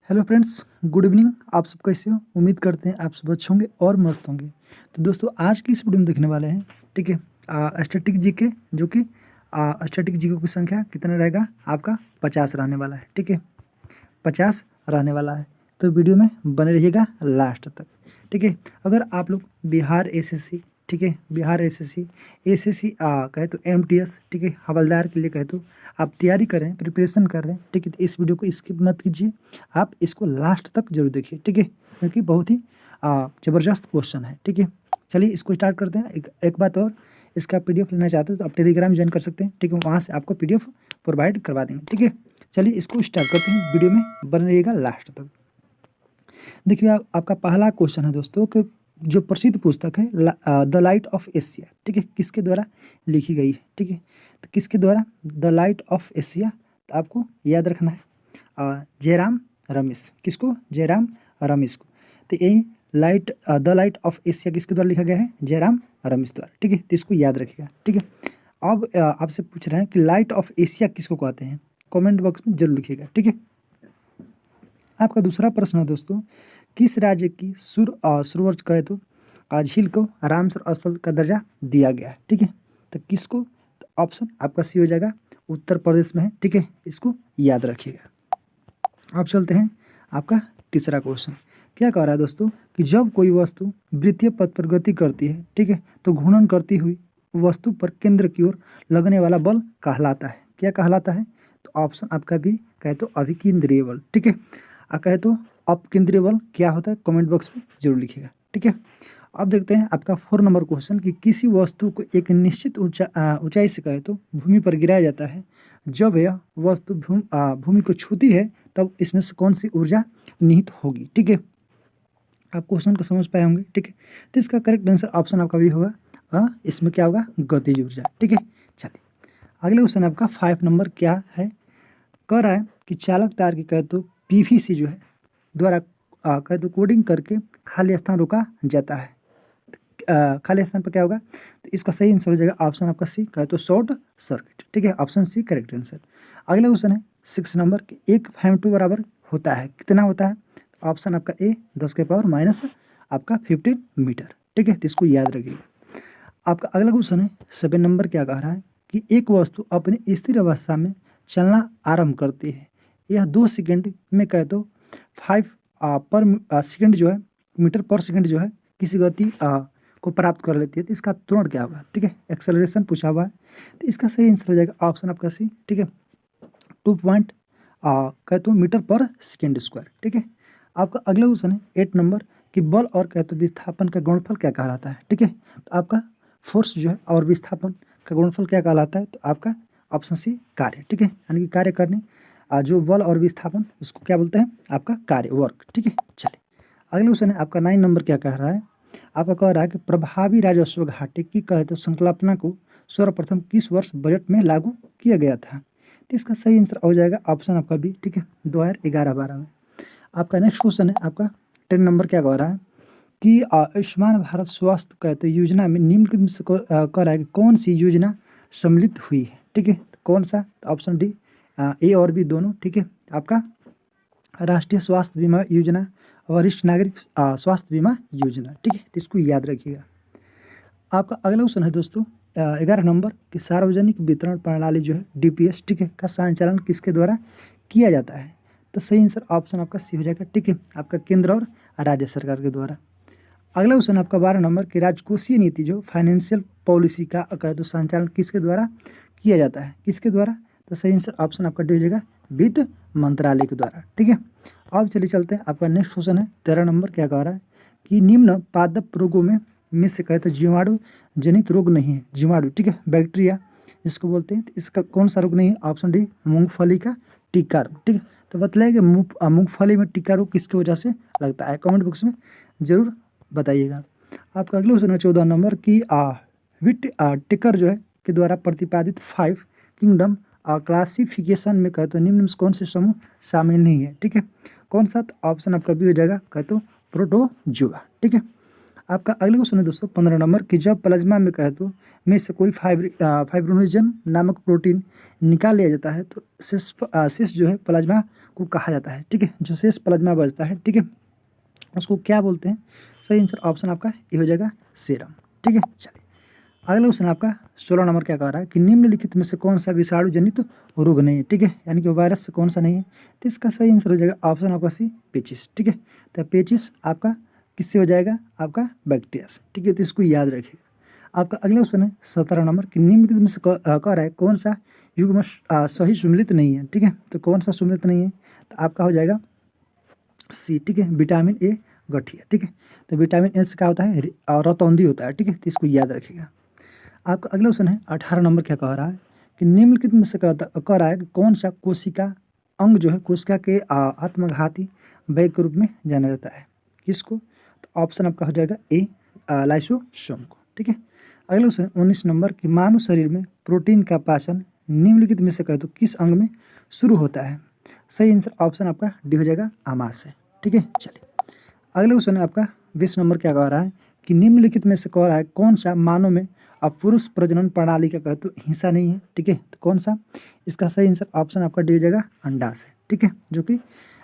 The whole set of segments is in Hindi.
Hello friends, good evening. आप सब कैसे हो? उम्मीद करते हैं आप सब अच्छे होंगे और मस्त होंगे। तो दोस्तों, आज की इस वीडियो में देखने वाले हैं, ठीक है, स्टैटिक जीके, जो कि स्टैटिक जीके की संख्या कितना रहेगा आपका? 50 रहने वाला है, ठीक है, 50 रहने वाला है। तो वीडियो में बने रहिएगा लास्ट तक, ठीक है। अगर आप लोग बिहार एसएससी, ठीक है, बिहार एसएससी कहे तो एमटीएस, ठीक है, हवलदार के लिए कहे तो आप तैयारी कर रहे हैं, प्रिपरेशन कर रहे हैं, ठीक है, तो इस वीडियो को स्किप मत कीजिए, आप इसको लास्ट तक जरूर देखिए, ठीक है, क्योंकि बहुत ही ज़बरदस्त क्वेश्चन है, ठीक है। चलिए इसको स्टार्ट करते हैं। एक बात और, इसका पीडीएफ लेना चाहते हो तो आप टेलीग्राम ज्वाइन कर सकते हैं, ठीक है, वहाँ से आपको पीडीएफ प्रोवाइड करवा देंगे, ठीक है। चलिए इसको स्टार्ट करते हैं, वीडियो में बने रहिएगा लास्ट तक। देखिए आपका पहला क्वेश्चन है दोस्तों कि जो प्रसिद्ध पुस्तक है द लाइट ऑफ एशिया, ठीक है, किसके द्वारा लिखी गई है, ठीक है, तो किसके द्वारा? द लाइट ऑफ एशिया, तो आपको याद रखना है जयराम रमेश। किसको? जयराम रमेश को। तो यही द लाइट ऑफ एशिया किसके द्वारा लिखा गया है? जयराम रमेश द्वारा, ठीक है, तो इसको याद रखिएगा, ठीक है। अब आपसे पूछ रहे हैं कि लाइट ऑफ एशिया किसको कहते हैं? कमेंट बॉक्स में जरूर लिखिएगा, ठीक है। आपका दूसरा प्रश्न है दोस्तों, किस राज्य की सूर्यवर्ष कहे तो झील को रामसर स्थल का दर्जा दिया गया है, ठीक है, तो किसको? तो ऑप्शन आपका सी हो जाएगा, उत्तर प्रदेश में है, ठीक है, इसको याद रखिएगा। अब चलते हैं आपका तीसरा क्वेश्चन। क्या कह रहा है दोस्तों कि जब कोई वस्तु वृत्तीय पथ पर गति करती है, ठीक है, तो घूर्णन करती हुई वस्तु पर केंद्र की ओर लगने वाला बल कहलाता है। क्या कहलाता है? तो ऑप्शन आपका भी कहे तो अभिकेंद्रीय बल, ठीक है, कहे तो अपकेंद्रीय बल क्या होता है? कमेंट बॉक्स में जरूर लिखिएगा, ठीक है। अब देखते हैं आपका 4 नंबर क्वेश्चन कि किसी वस्तु को एक निश्चित ऊंचाई से कहे तो भूमि पर गिराया जाता है। जब यह वस्तु भूमि को छूती है तब इसमें से कौन सी ऊर्जा निहित होगी, ठीक है। आप क्वेश्चन को समझ पाए होंगे, ठीक है। तो इसका करेक्ट आंसर ऑप्शन आपका भी होगा, इसमें क्या होगा? गतिज ऊर्जा, ठीक है। चलिए अगले क्वेश्चन आपका 5 नंबर क्या है? कह रहा है कि चालक तार की कहे तो पीवीसी जो है द्वारा कहे तो कोडिंग करके खाली स्थान रोका जाता है। खाली स्थान पर क्या होगा? तो इसका सही आंसर हो जाएगा ऑप्शन आपका सी, कहे तो शॉर्ट सर्किट, ठीक है, ऑप्शन सी करेक्ट आंसर। अगला क्वेश्चन है 6 नंबर के एक फेम2 बराबर होता है, कितना होता है? ऑप्शन आपका ए 10 के पावर माइनस आपका 15 मीटर, ठीक है, तो इसको याद रखिएगा। आपका अगला क्वेश्चन है 7 नंबर, क्या कह रहा है कि एक वस्तु अपनी स्थिर अवस्था में चलना आरंभ करती है, यह 2 सेकेंड में कहे तो 5 पर सेकेंड जो है, मीटर पर सेकेंड जो है, किसी गति को प्राप्त कर लेती है, तो इसका त्वरण क्या होगा, ठीक है, एक्सेलरेशन पूछा हुआ है, तो इसका सही आंसर हो जाएगा ऑप्शन आपका सी, ठीक है, 2 पॉइंट कहे तो मीटर पर सेकेंड स्क्वायर, ठीक है। आपका अगला क्वेश्चन है 8 नंबर कि बल और कहे तो विस्थापन का गुणनफल क्या कहलाता है, ठीक है, तो आपका फोर्स जो है और विस्थापन का गुणनफल क्या कहलाता है? तो आपका ऑप्शन सी कार्य, ठीक है, यानी कि कार्य करने जो बल और विस्थापन, उसको क्या बोलते हैं? आपका कार्य, वर्क, ठीक है। चलिए अगला क्वेश्चन है आपका 9 नंबर, क्या कह रहा है? आपका कह रहा है कि प्रभावी राजस्व घाटे की कहे तो संकल्पना को सर्वप्रथम किस वर्ष बजट में लागू किया गया था? तो इसका सही आंसर हो जाएगा ऑप्शन आपका बी, ठीक है, 2011-12 में। आपका नेक्स्ट क्वेश्चन है आपका 10 नंबर, क्या कह रहा है कि आयुष्मान भारत स्वास्थ्य कहते योजना में निम्नलिखित से कह रहा है कि कौन सी योजना सम्मिलित हुई है, ठीक है, तो कौन सा? तो ऑप्शन डी ए और बी दोनों, ठीक है, आपका राष्ट्रीय स्वास्थ्य बीमा योजना, वरिष्ठ नागरिक स्वास्थ्य बीमा योजना, ठीक है, तो इसको याद रखिएगा। आपका अगला क्वेश्चन है दोस्तों 11 नंबर कि सार्वजनिक वितरण प्रणाली जो है डीपीएस, ठीक है, का संचालन किसके द्वारा किया जाता है? तो सही आंसर ऑप्शन आपका सी हो जाएगा, ठीक है, आपका केंद्र और राज्य सरकार के द्वारा। अगला क्वेश्चन आपका 12 नंबर कि राजकोषीय नीति जो फाइनेंशियल पॉलिसी का कहे तो संचालन किसके द्वारा किया जाता है? किसके द्वारा? तो सही आंसर ऑप्शन आपका डी हो जाएगा, वित्त मंत्रालय के द्वारा, ठीक है। अब चलिए चलते हैं, आपका नेक्स्ट क्वेश्चन है 13 नंबर, क्या कह रहा है कि निम्न पादप रोगों में से कहे तो जीवाणु जनित रोग नहीं है, जीवाणु, ठीक है, बैक्टीरिया जिसको बोलते हैं, तो इसका कौन सा रोग नहीं है? ऑप्शन डी मूंगफली का टीका रोग, ठीक है। तो बताइए कि मूंगफली में टीका रोग किसकी वजह से लगता है? कमेंट बॉक्स में जरूर बताइएगा। आपका अगला क्वेश्चन है 14 नंबर की विट टिकर जो है के द्वारा प्रतिपादित 5 किंगडम क्लासिफिकेशन में कहे तो निम्न में कौन से समूह शामिल नहीं है, ठीक है, कौन सा? ऑप्शन आपका भी हो जाएगा, कहे तो प्रोटोजुआ, ठीक है। आपका अगला क्वेश्चन है दोस्तों 15 नंबर कि जब प्लाज्मा में कहे तो में से कोई फाइब्रोनोजन नामक प्रोटीन निकाल लिया जाता है तो शेष जो है प्लाज्मा को कहा जाता है। ठीक है, जो शेष प्लाज्मा बचता है, ठीक है, उसको क्या बोलते हैं? सही आंसर ऑप्शन आपका ये हो जाएगा सीरम। ठीक है, चलिए अगला क्वेश्चन आपका 16 नंबर क्या कह रहा है कि निम्नलिखित में से कौन सा विषाणु जनित रोग नहीं है? ठीक है, यानी कि वायरस से कौन सा नहीं है? तो इसका सही आंसर हो जाएगा ऑप्शन आपका सी, पेचिस। ठीक है, तो पेचिस आपका किससे हो जाएगा? आपका बैक्टीरिया से। ठीक है, तो इसको याद रखिएगा। आपका अगला क्वेश्चन है 17 नंबर कि निम्नलिखित में से कह रहा है कौन सा युग्म सही सुमिलित नहीं है? ठीक है, तो कौन सा सुमिलित नहीं है? तो आपका हो जाएगा सी। ठीक है, विटामिन ए गठिया। ठीक है, तो विटामिन ए से क्या होता है? रतौंधी होता है। ठीक है, तो इसको याद रखिएगा। आपका अगला क्वेश्चन है 18 नंबर क्या कह रहा है कि निम्नलिखित में से कह रहा है कि कौन सा कोशिका अंग जो है कोशिका के आत्मघाती बैग के रूप में जाना जाता है? किसको? तो ऑप्शन आपका हो जाएगा ए, लाइसोसोम को। ठीक है, अगला क्वेश्चन 19 नंबर कि मानव शरीर में प्रोटीन का पाचन निम्नलिखित में से कहे तो किस अंग में शुरू होता है? सही आंसर ऑप्शन आपका डी हो जाएगा, आमाशय। ठीक है, चलिए अगला क्वेश्चन है आपका 20 नंबर क्या कह रहा है कि निम्नलिखित में से कह रहा है कौन सा मानव में अब पुरुष प्रजनन प्रणाली का कहे तो हिस्सा नहीं है? ठीक है, तो कौन सा? इसका सही आंसर ऑप्शन आपका डी हो जाएगा, अंडाशय। ठीक है, जो कि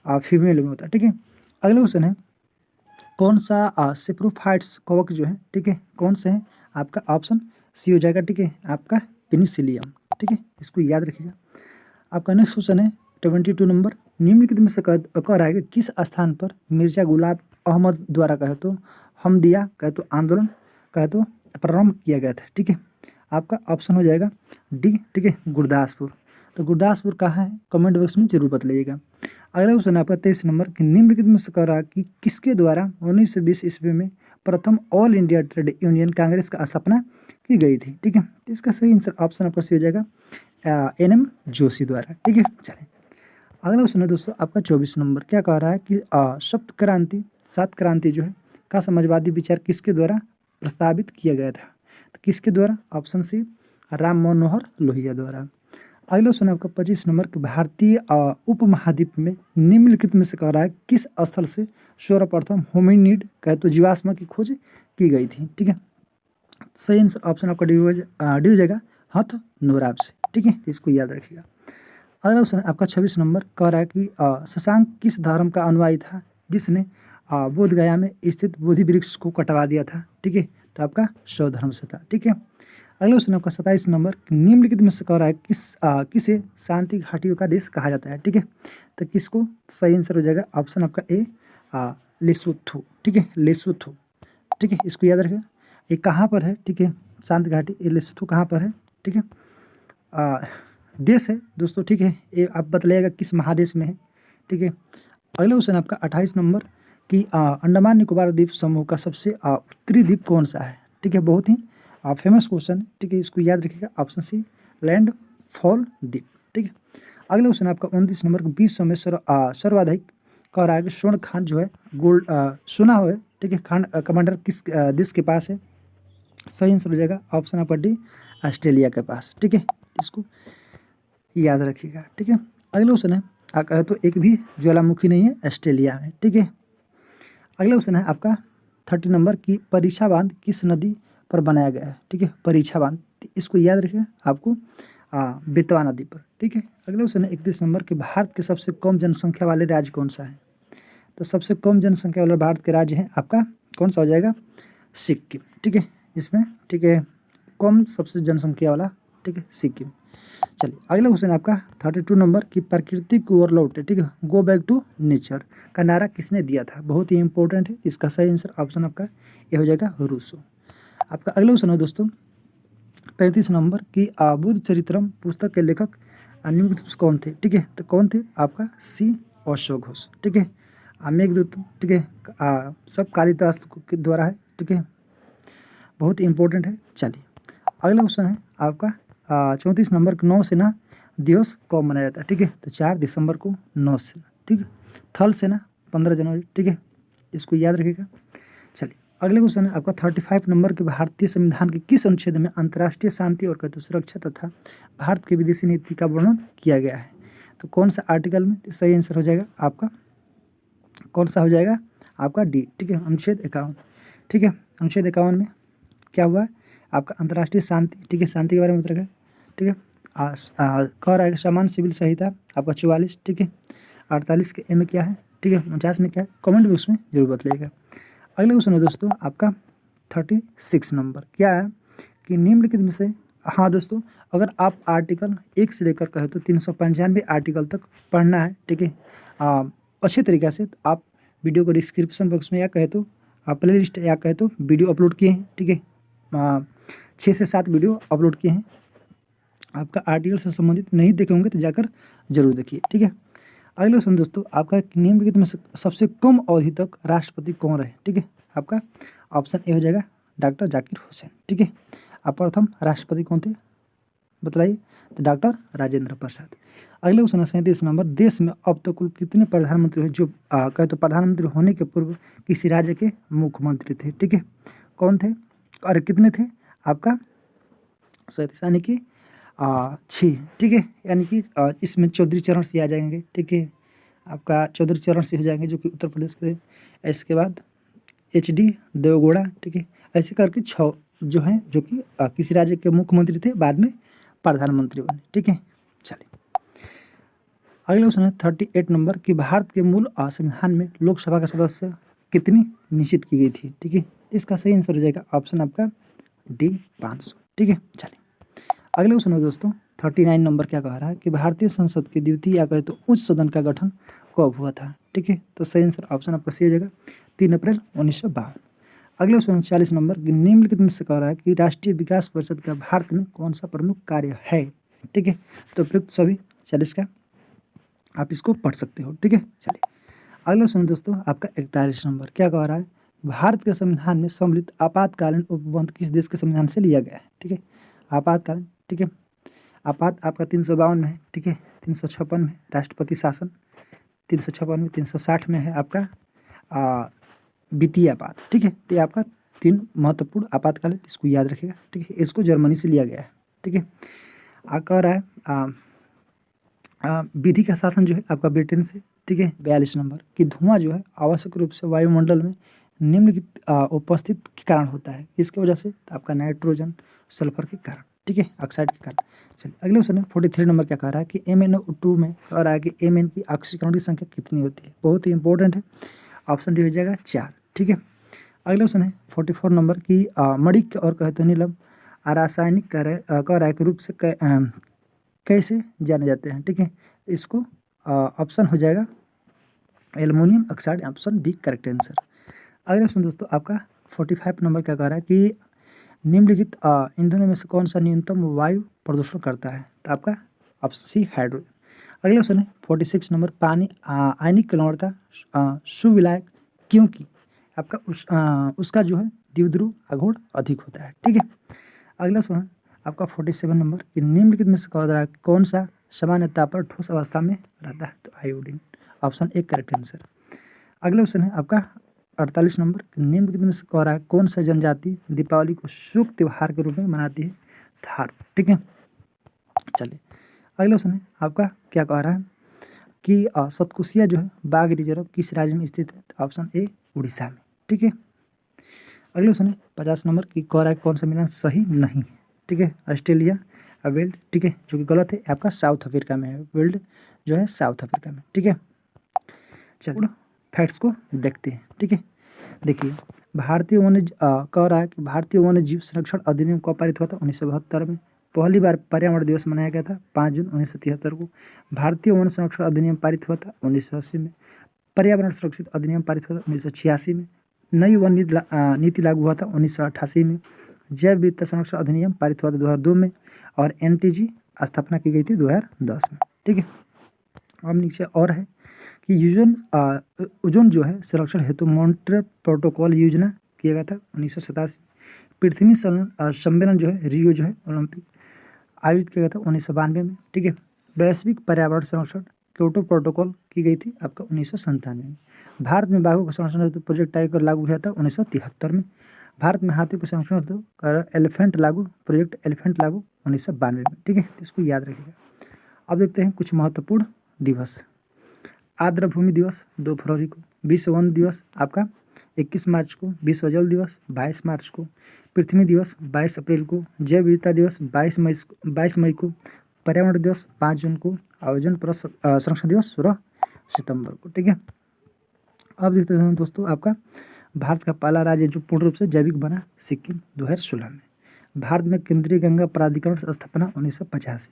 फीमेल में होता है। ठीक है, अगला क्वेश्चन है कौन सा सेप्रोफाइट्स कवक जो है, ठीक है, कौन से है? आपका ऑप्शन सी हो जाएगा। ठीक है, आपका पेनिसिलियम। ठीक है, इसको याद रखिएगा। आपका नेक्स्ट क्वेश्चन है 22 नंबर निम्नलिखित में से कह रहा है कि किस स्थान पर मिर्जा गुलाब अहमद द्वारा कहे तो हमदिया कहे तो आंदोलन कहे तो प्रारंभ किया गया था? ठीक है, आपका ऑप्शन हो जाएगा डी। ठीक है, गुरदासपुर। तो गुरदासपुर कहाँ है? कमेंट बॉक्स में जरूर बतलाइएगा। अगला क्वेश्चन है आपका 23 नंबर कि निम्नलिखित में से कह रहा है कि किसके द्वारा 1920 ईस्वी में प्रथम all India trade union Congress का स्थापना की गई थी? ठीक है, तो इसका सही आंसर ऑप्शन आपका सी हो जाएगा, NM जोशी द्वारा। ठीक है, चलिए अगला क्वेश्चन है दोस्तों आपका 24 नंबर क्या कह रहा है कि सप्त क्रांति, सात क्रांति जो है का समाजवादी विचार किसके द्वारा प्रस्तावित किया गया था? तो किसके द्वारा? ऑप्शन सी, राम मनोहर लोहिया द्वारा। अगला क्वेश्चन आपका 25 नंबर कि भारतीय उपमहाद्वीप में निम्नलिखित में से कह रहा है किस स्थल से सर्वप्रथम होमिनिड कहे तो जीवाश्म की खोज की गई थी? ठीक है, सही आंसर ऑप्शन आपका डी हो जाएगा, हथनोराब से। ठीक है, इसको याद रखिएगा। अगला क्वेश्चन आपका 26 नंबर कह रहा है कि शशांक किस धर्म का अनुयायी था जिसने बोध गया में स्थित बोधि वृक्ष को कटवा दिया था? ठीक है, तो आपका शौध धर्म से था। ठीक है, अगला क्वेश्चन आपका 27 नंबर निम्नलिखित में से कह रहा है किसे शांति घाटियों का देश कहा जाता है? ठीक है, तो किसको? सही आंसर हो जाएगा ऑप्शन आपका ए, लेसोथो। ठीक है, लेसोथो। ठीक है, इसको याद रखें। ये कहाँ पर है? ठीक है, शांति घाटी, ये लेसोथो कहाँ पर है? ठीक है, देश है दोस्तों। ठीक है, ये आप बतलाइएगा किस महादेश में है? ठीक है, अगला क्वेश्चन आपका 28 नंबर कि अंडमान निकोबार द्वीप समूह का सबसे उत्तरी द्वीप कौन सा है? ठीक है, बहुत ही फेमस क्वेश्चन है। ठीक है, इसको याद रखिएगा, ऑप्शन सी, लैंड फॉल द्वीप। ठीक है, अगला क्वेश्चन आपका 29 नंबर विश्व में सर्वाधिक कह रहा है कि स्वर्ण खान जो है गोल्ड सोना हो है। ठीक है, खान कमांडर किस देश के पास है? सही आंसर हो जाएगा ऑप्शन आपका डी, ऑस्ट्रेलिया के पास। ठीक है, इसको याद रखिएगा। ठीक है, अगला क्वेश्चन है कहे तो एक भी ज्वालामुखी नहीं है ऑस्ट्रेलिया में। ठीक है, अगला क्वेश्चन है आपका 30 नंबर की परीक्षा बांध किस नदी पर बनाया गया है? ठीक है, परीक्षा बांध, इसको याद रखिएगा आपको, बेतवा नदी पर। ठीक है, अगला क्वेश्चन है 31 नंबर कि भारत के सबसे कम जनसंख्या वाले राज्य कौन सा है? तो सबसे कम जनसंख्या वाला भारत के राज्य है आपका कौन सा हो जाएगा? सिक्किम। ठीक है, इसमें ठीक है कम सबसे जनसंख्या वाला, ठीक है, सिक्किम। चलिए अगला क्वेश्चन आपका 32 नंबर की प्रकृति की ओर लौटे, ठीक है, गो बैक टू नेचर का नारा किसने दिया था? बहुत ही इंपॉर्टेंट है, इसका सही आंसर ऑप्शन आपका ये हो जाएगा, रूसो। आपका अगला क्वेश्चन है दोस्तों 33 नंबर की बुद्ध चरित्रम पुस्तक के लेखक निम्नलिखित कौन थे? ठीक है, तो कौन थे? आपका सी, अशोक घोष। ठीक है, मेघदूत, ठीक है, सब कालिदास के द्वारा है। ठीक है, बहुत इंपॉर्टेंट है। चलिए अगला क्वेश्चन है आपका 34 नंबर का नौसेना दिवस कब मनाया जाता है? ठीक है, तो 4 दिसंबर को नौसेना, ठीक है, थल सेना 15 जनवरी। ठीक है, इसको याद रखिएगा। चलिए अगले क्वेश्चन है आपका 35 नंबर के भारतीय संविधान के किस अनुच्छेद में अंतर्राष्ट्रीय शांति और कहते सुरक्षा तथा भारत की विदेशी नीति का वर्णन किया गया है? तो कौन सा आर्टिकल में? तो सही आंसर हो जाएगा आपका कौन सा हो जाएगा? आपका डी। ठीक है, अनुच्छेद 51। ठीक है, अनुच्छेद 51 में क्या हुआ है आपका अंतर्राष्ट्रीय शांति, ठीक है, शांति के बारे में बता रखा है, ठीक है। कह रहा है कि समान सिविल संहिता आपका 44, ठीक है। 48 के ए में क्या है, ठीक है। 49 में क्या है, कमेंट बॉक्स में जरूर बताइएगा। अगले क्वेश्चन है दोस्तों आपका 36 नंबर, क्या है कि निम्नलिखित में से, हाँ दोस्तों, अगर आप आर्टिकल 1 से लेकर कहे तो 395 आर्टिकल तक पढ़ना है, ठीक है, अच्छे तरीक़े से, तो आप वीडियो को डिस्क्रिप्शन बॉक्स में या कहे तो प्ले लिस्ट या कहे तो वीडियो अपलोड किए हैं, ठीक है। 6 से 7 वीडियो अपलोड किए हैं, आपका आर्टिकल से संबंधित नहीं देखे होंगे तो जाकर जरूर देखिए, ठीक है। अगला क्वेश्चन दोस्तों आपका निम्नलिखित में सबसे कम अवधि तक राष्ट्रपति कौन रहे, ठीक है। आपका ऑप्शन ए हो जाएगा डॉक्टर जाकिर हुसैन, ठीक है। आप प्रथम राष्ट्रपति कौन थे बताइए, तो डॉक्टर राजेंद्र प्रसाद। अगले क्वेश्चन है 37 नंबर, देश में अब तक कुल कितने प्रधानमंत्री हैं जो कहे तो प्रधानमंत्री होने के पूर्व किसी राज्य के मुख्यमंत्री थे, ठीक है। कौन थे और कितने थे, आपका 37 यानी कि 6, ठीक है। यानी कि इसमें चौधरी चरण सिंह आ जाएंगे, ठीक है। आपका चौधरी चरण सिंह हो जाएंगे जो कि उत्तर प्रदेश के, इसके बाद HD देवगौड़ा, ठीक है। ऐसे करके 6 जो हैं जो कि किसी राज्य के मुख्यमंत्री थे, बाद में प्रधानमंत्री बने, ठीक है। चलिए अगला क्वेश्चन है 38 नंबर कि भारत के मूल संविधान में लोकसभा का सदस्य कितनी निश्चित की गई थी, ठीक है। इसका सही आंसर हो जाएगा ऑप्शन आपका D 500, ठीक है। चलिए अगले क्वेश्चन है दोस्तों 39 नंबर, क्या कह रहा है कि भारतीय संसद के द्वितीय या कहे तो उच्च सदन का गठन कब हुआ था, ठीक है। तो सही आंसर ऑप्शन आपका सी हो जाएगा 3 अप्रैल 1952। अगले क्वेश्चन 40 नंबर, निम्नलिखित में से कह रहा है कि राष्ट्रीय विकास परिषद का भारत में कौन सा प्रमुख कार्य है, ठीक है। तो उपयुक्त सभी 40 का आप इसको पढ़ सकते हो, ठीक है। चलिए अगला क्वेश्चन दोस्तों आपका 41 नंबर, क्या कह रहा है, भारत के संविधान में सम्मिलित आपातकालीन उपबंध किस देश के संविधान से लिया गया है, ठीक है। आपातकालीन, ठीक है। आपात आपका 352 में है, ठीक है। 356 में राष्ट्रपति शासन, 356 में, 360 में है आपका वित्तीय आपात, ठीक है। तो ये आपका 3 महत्वपूर्ण आपातकाल है, इसको याद रखिएगा, ठीक है। इसको जर्मनी से लिया गया है, ठीक है। कह रहा है विधि का शासन जो है आपका ब्रिटेन से, ठीक है। 42 नंबर कि धुआं जो है आवश्यक रूप से वायुमंडल में निम्नलिखित उपस्थित के कारण होता है, इसकी वजह से तो आपका नाइट्रोजन सल्फर के कारण, ठीक है, ऑक्साइड के कारण। चलिए अगले क्वेश्चन है 43 नंबर, क्या कह रहा है कि MnO2 में कह रहा है कि Mn की ऑक्सीकरण की संख्या कितनी होती है, बहुत ही इंपॉर्टेंट है, ऑप्शन डी हो जाएगा 4, ठीक है। अगले क्वेश्चन है 44 नंबर की मणिक और कहे तो नीलम रासायनिक कह रहा है के रूप से कैसे जाने जाते हैं, ठीक है। इसको ऑप्शन हो जाएगा aluminium oxide, option B correct answer. अगला क्वेश्चन दोस्तों आपका 45 नंबर, क्या कह रहा है कि निम्नलिखित ईंधनों में से कौन सा न्यूनतम वायु प्रदूषण करता है, तो आपका ऑप्शन सी हाइड्रोजन। अगला क्वेश्चन है 46 नंबर, पानी आयनिक क्लोर का सुविलायक क्योंकि आपका उसका जो है द्विध्रुव आघूर्ण अधिक होता है, ठीक है। अगला क्वेश्चन आपका 47 नंबर कि निम्नलिखित में से कह रहा है कौन सा सामान्य ताप पर ठोस अवस्था में रहता है, तो iodine, option A correct answer. अगला क्वेश्चन है आपका 48 नंबर, निम्नलिखित में से कह रहा है कौन सा जनजाति दीपावली को शुभ त्योहार के रूप में मनाती है, थार, ठीक है। चलिए अगला क्वेश्चन है आपका, क्या कह रहा है कि सतकुशिया जो है बाघ रिजर्व किस राज्य में स्थित है, तो ऑप्शन ए उड़ीसा में, ठीक है। अगले क्वेश्चन है 50 नंबर की कह रहा है कौन सा मिलान सही नहीं है, ठीक है। ऑस्ट्रेलिया वेल्ड, ठीक है, जो कि गलत है, आपका साउथ अफ्रीका में है, वेल्ड जो है साउथ अफ्रीका में, ठीक है। चलो फैक्ट्स को देखते हैं, ठीक है। देखिए भारतीय वन्य कह रहा है कि भारतीय वन्य जीव संरक्षण अधिनियम कब पारित हुआ था, 1972 में। पहली बार पर्यावरण दिवस मनाया गया था 5 जून 1973 को। भारतीय वन संरक्षण अधिनियम पारित हुआ था 1980 में। पर्यावरण सुरक्षित अधिनियम पारित हुआ था 1986 में। नई वन नीति लागू हुआ था 1988 में। जैव विविधता संरक्षण अधिनियम पारित हुआ था 2002 में और NTG स्थापना की गई थी 2010 में, ठीक है। अब नीचे और है कि ओजोन जो है संरक्षण हेतु मॉन्ट्रियल प्रोटोकॉल योजना किया गया था 1987। पृथ्वी सम्मेलन जो है रियो जो है ओलंपिक आयोजित किया गया था 1992 में, ठीक है। वैश्विक पर्यावरण संरक्षण क्योटो प्रोटोकॉल की गई थी आपका 1997 में। भारत में बाघों का संरक्षण हेतु प्रोजेक्ट टाइगर लागू हुआ था 1973 में। भारत में हाथियों के संरक्षण हेतु प्रोजेक्ट एलिफेंट लागू 1992 में, ठीक है। इसको याद रखिएगा। अब देखते हैं कुछ महत्वपूर्ण दिवस। आर्द्र भूमि दिवस 2 फरवरी को। विश्व वन दिवस आपका 21 मार्च को, विश्व जल दिवस 22 मार्च को, पृथ्वी दिवस 22 अप्रैल को, जैव विविधता दिवस 22 मई को, पर्यावरण दिवस 5 जून को, ओजोन परत संरक्षण दिवस 16 सितंबर को। ठीक है, अब देखते हैं दोस्तों आपका भारत का पहला राज्य जो पूर्ण रूप से जैविक बना, सिक्किम 2016 में। भारत में केंद्रीय गंगा प्राधिकरण की स्थापना 1985।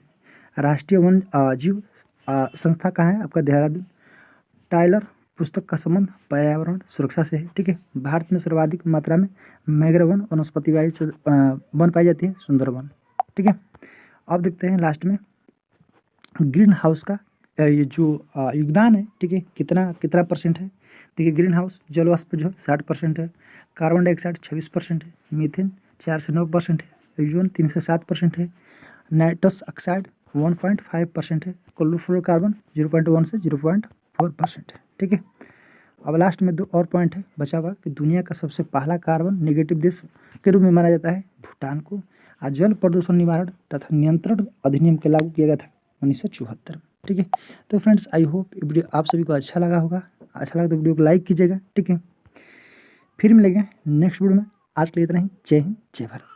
राष्ट्रीय वन जीव संस्था कहाँ है आपका, देहरादून। टाइलर पुस्तक का संबंध पर्यावरण सुरक्षा से है। ठीक है, भारत में सर्वाधिक मात्रा में मैंग्रोव वन वनस्पति वायु से वन पाई जाती है, सुंदरवन। ठीक है, अब देखते हैं लास्ट में ग्रीन हाउस का ये जो योगदान है। ठीक है, कितना परसेंट है। देखिए, ग्रीन हाउस जलवाष्प जो है 60% है, कार्बन डाइऑक्साइड 26% है, मीथेन 4 से 9% है, ओजोन 3 से 7% है, नाइट्रस ऑक्साइड 1.5% है, क्लोरोफ्लोरोकार्बन 0.1 से 0.4% है। ठीक है, अब लास्ट में 2 और पॉइंट है बचा हुआ कि दुनिया का सबसे पहला कार्बन नेगेटिव देश के रूप में माना जाता है भूटान को। और जल प्रदूषण निवारण तथा नियंत्रण अधिनियम के लागू किया गया था 1974 में। ठीक है, तो फ्रेंड्स आई होप ये वीडियो आप सभी को अच्छा लगा होगा। अच्छा लगा तो वीडियो को लाइक कीजिएगा। ठीक है, फिर मिलेंगे नेक्स्ट वीडियो में। आज के लिए इतना ही। जय हिंद, जय भारत।